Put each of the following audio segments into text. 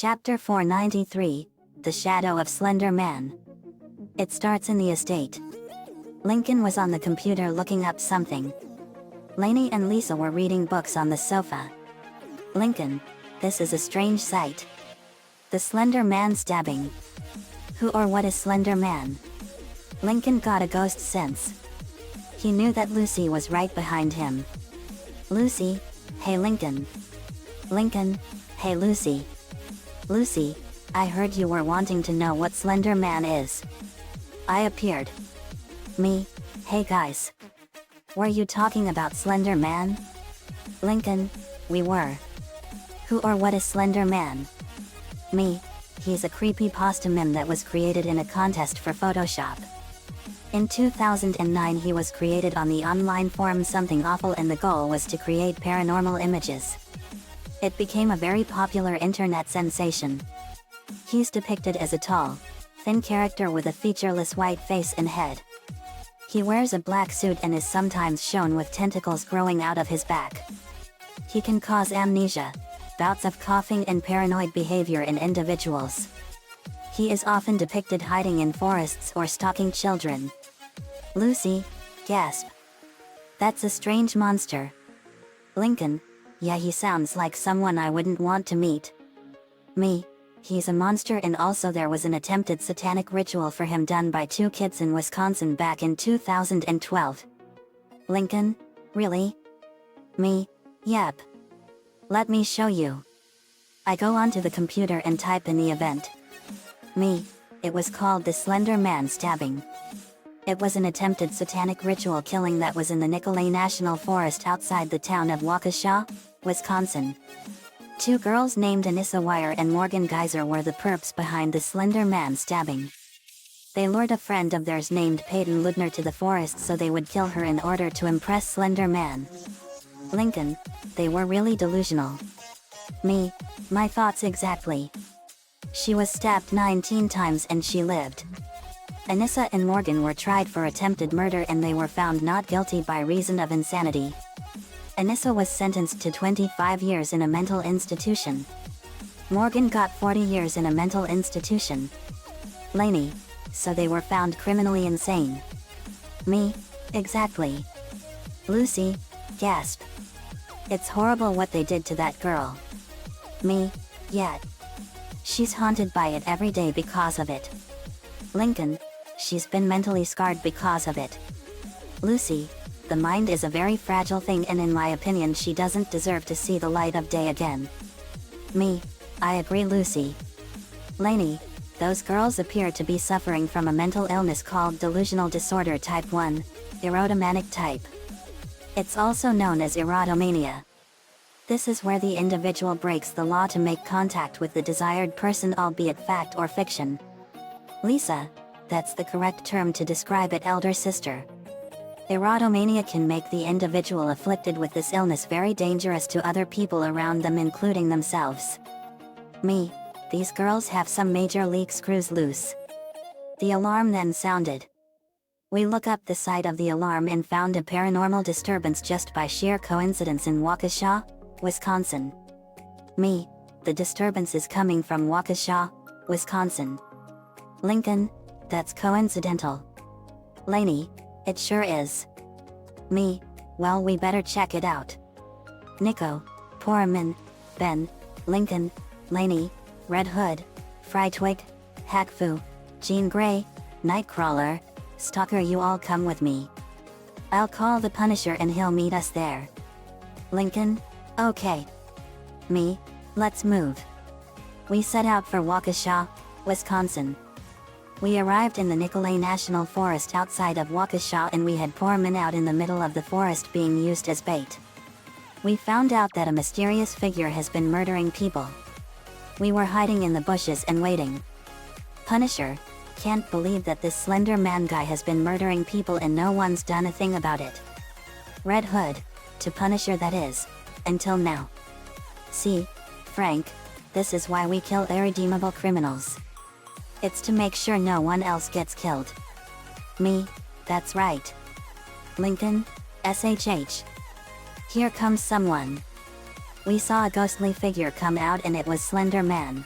Chapter 493, The Shadow of Slender Man. It starts in the estate. Lincoln was on the computer looking up something. Lainey and Lisa were reading books on the sofa. Lincoln, this is a strange sight. The Slender Man stabbing. Who or what is Slender Man? Lincoln got a ghost sense. He knew that Lucy was right behind him. Lucy, hey Lincoln. Lincoln, hey Lucy. Lucy, I heard you were wanting to know what Slender Man is. I appeared. Me, hey guys. Were you talking about Slender Man? Lincoln, we were. Who or what is Slender Man? Me, he's a creepypasta meme that was created in a contest for Photoshop. In 2009 he was created on the online forum Something Awful and the goal was to create paranormal images. It became a very popular internet sensation. He's depicted as a tall, thin character with a featureless white face and head. He wears a black suit and is sometimes shown with tentacles growing out of his back. He can cause amnesia, bouts of coughing and paranoid behavior in individuals. He is often depicted hiding in forests or stalking children. Lucy, gasp. That's a strange monster. Lincoln, yeah, he sounds like someone I wouldn't want to meet. Me, he's a monster and also there was an attempted satanic ritual for him done by 2 kids in Wisconsin back in 2012. Lincoln, really? Me, yep. Let me show you. I go onto the computer and type in the event. Me, it was called the Slender Man stabbing. It was an attempted satanic ritual killing that was in the Nicolay National Forest outside the town of Waukesha, Wisconsin. 2 girls named Anissa Wire and Morgan Geyser were the perps behind the Slender Man stabbing. They lured a friend of theirs named Peyton Ludner to the forest so they would kill her in order to impress Slender Man. Lincoln, they were really delusional. Me, my thoughts exactly. She was stabbed 19 times and she lived. Anissa and Morgan were tried for attempted murder and they were found not guilty by reason of insanity. Anissa was sentenced to 25 years in a mental institution. Morgan got 40 years in a mental institution. Lainey, so they were found criminally insane. Me, exactly. Lucy, gasp. It's horrible what they did to that girl. Me, yet. She's haunted by it every day because of it. Lincoln, she's been mentally scarred because of it. Lucy, the mind is a very fragile thing and in my opinion she doesn't deserve to see the light of day again. Me, I agree Lucy. Lainey, those girls appear to be suffering from a mental illness called delusional disorder type 1, erotomanic type. It's also known as erotomania. This is where the individual breaks the law to make contact with the desired person, albeit fact or fiction. Lisa, that's the correct term to describe it, elder sister. Erotomania can make the individual afflicted with this illness very dangerous to other people around them, including themselves. Me, these girls have some major leak screws loose. The alarm then sounded. We look up the site of the alarm and found a paranormal disturbance just by sheer coincidence in Waukesha, Wisconsin. Me, the disturbance is coming from Waukesha, Wisconsin. Lincoln, that's coincidental. Lainey, it sure is. Me, well we better check it out. Nico, Poorman, Ben, Lincoln, Lainey, Red Hood, Fryghtwig, Hackfu, Jean Grey, Nightcrawler, Stalker, you all come with me. I'll call the Punisher and he'll meet us there. Lincoln, okay. Me, let's move. We set out for Waukesha, Wisconsin. We arrived in the Nicolay National Forest outside of Waukesha and we had Poorman out in the middle of the forest being used as bait. We found out that a mysterious figure has been murdering people. We were hiding in the bushes and waiting. Punisher, can't believe that this Slender Man guy has been murdering people and no one's done a thing about it. Red Hood, to Punisher that is, until now. See, Frank, this is why we kill irredeemable criminals. It's to make sure no one else gets killed. Me, that's right. Lincoln, SHH. Here comes someone. We saw a ghostly figure come out and it was Slender Man.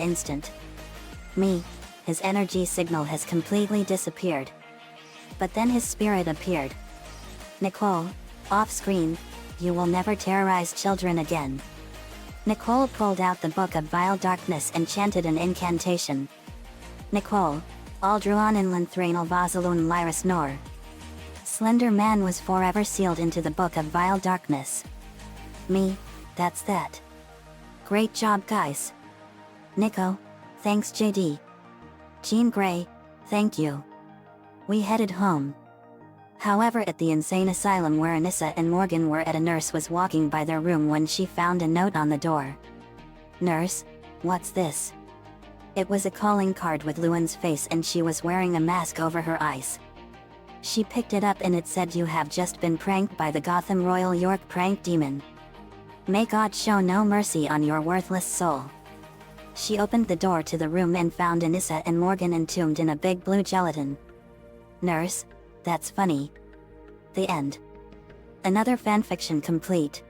instant. Me, his energy signal has completely disappeared. But then his spirit appeared. Nicole, off screen, you will never terrorize children again. Nicole pulled out the Book of Vile Darkness and chanted an incantation. Nicole, Aldruan in Thranal Vasalun Lyris Nor. Slender Man was forever sealed into the Book of Vile Darkness. Me, that's that. Great job guys. Nico, thanks JD. Jean Grey, thank you. We headed home. However, at the insane asylum where Anissa and Morgan were at, a nurse was walking by their room when she found a note on the door. Nurse, what's this? It was a calling card with Luan's face and she was wearing a mask over her eyes. She picked it up and it said, you have just been pranked by the Gotham Royal York prank demon. May God show no mercy on your worthless soul. She opened the door to the room and found Anissa and Morgan entombed in a big blue gelatin. Nurse, that's funny. The end. Another fanfiction complete.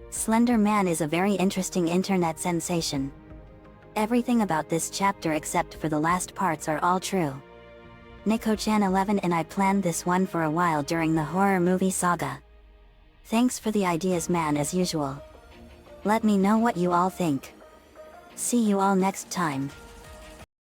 Slender Man is a very interesting internet sensation. Everything about this chapter except for the last parts are all true. Nico-chan 11 and I planned this one for a while during the horror movie saga. Thanks for the ideas man as usual. Let me know what you all think. See you all next time.